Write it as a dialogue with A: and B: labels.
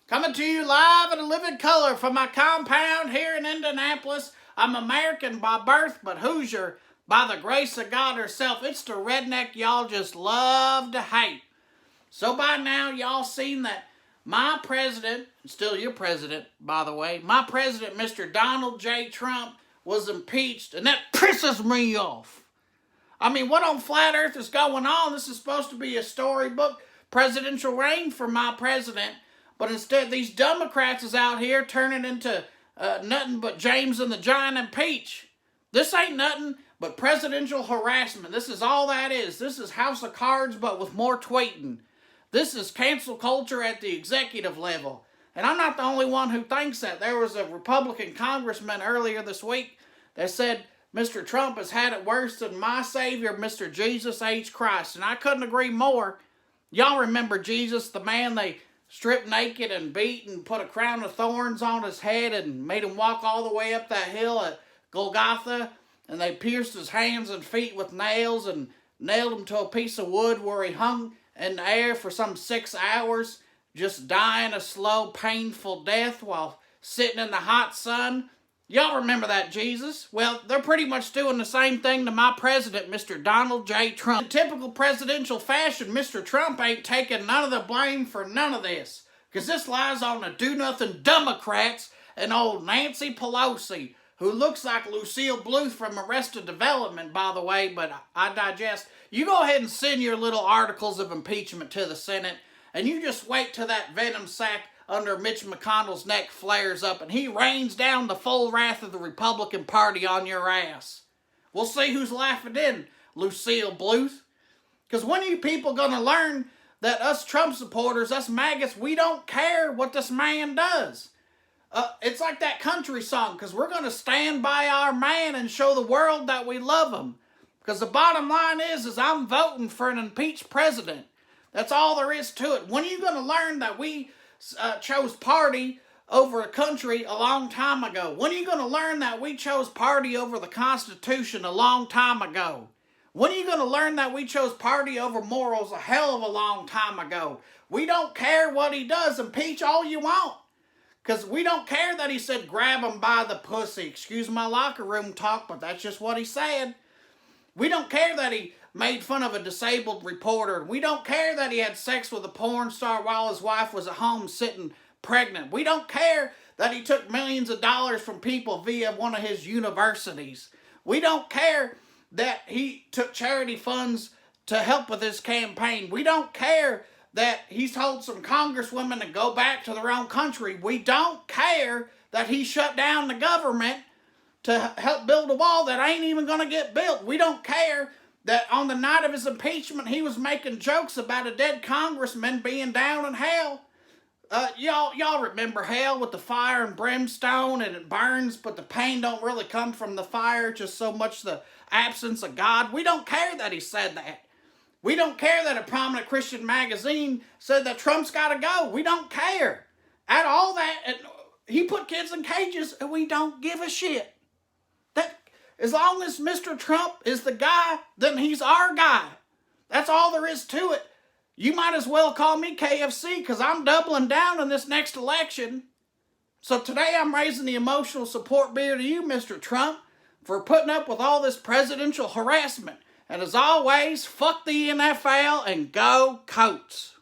A: Coming to you live in a living color from my compound here in Indianapolis. I'm American by birth, but Hoosier by the grace of God herself. It's the redneck y'all just love to hate. So by now, y'all seen that my president, still your president, by the way, my president, Mr. Donald J. Trump, was impeached, and that pisses me off. I mean, what on flat earth is going on? This is supposed to be a storybook presidential reign for my president, but instead these Democrats is out here turning into nothing but James and the Giant and Peach. This ain't nothing but presidential harassment. This is all that is. This is House of Cards, but with more tweeting. This is cancel culture at the executive level. And I'm not the only one who thinks that. There was a Republican congressman earlier this week that said Mr. Trump has had it worse than my Savior, Mr. Jesus H. Christ. And I couldn't agree more. Y'all remember Jesus, the man they stripped naked and beat and put a crown of thorns on his head and made him walk all the way up that hill at Golgotha. And they pierced his hands and feet with nails and nailed him to a piece of wood where he hung in the air for some 6 hours, just dying a slow, painful death while sitting in the hot sun. Y'all remember that Jesus? Well, they're pretty much doing the same thing to my president, Mr. Donald J. Trump. In typical presidential fashion, Mr. Trump ain't taking none of the blame for none of this, because this lies on the do-nothing Democrats and old Nancy Pelosi, who looks like Lucille Bluth from Arrested Development, by the way, but I digest. You go ahead and send your little articles of impeachment to the Senate, and you just wait till that venom sac under Mitch McConnell's neck flares up and he rains down the full wrath of the Republican Party on your ass. We'll see who's laughing in, Lucille Bluth. Because when are you people going to learn that us Trump supporters, us maggots, we don't care what this man does? It's like that country song, because we're going to stand by our man and show the world that we love him. Because the bottom line is I'm voting for an impeached president. That's all there is to it. When are you going to learn that we chose party over a country a long time ago? When are you going to learn that we chose party over the Constitution a long time ago? When are you going to learn that we chose party over morals a hell of a long time ago? We don't care what he does. Impeach all you want. Because we don't care that he said grab him by the pussy. Excuse my locker room talk, but that's just what he said. We don't care that he made fun of a disabled reporter. We don't care that he had sex with a porn star while his wife was at home sitting pregnant. We don't care that he took millions of dollars from people via one of his universities. We don't care that he took charity funds to help with his campaign. We don't care that he's told some congresswomen to go back to their own country. We don't care that he shut down the government to help build a wall that ain't even going to get built. We don't care that on the night of his impeachment, he was making jokes about a dead congressman being down in hell. Y'all remember hell with the fire and brimstone, and it burns, but the pain don't really come from the fire, just so much the absence of God. We don't care that he said that. We don't care that a prominent Christian magazine said that Trump's got to go. We don't care at all that. And he put kids in cages, and we don't give a shit. That as long as Mr. Trump is the guy, then he's our guy. That's all there is to it. You might as well call me KFC, because I'm doubling down in this next election. So today I'm raising the emotional support beer to you, Mr. Trump, for putting up with all this presidential harassment. And as always, fuck the NFL and go Coats.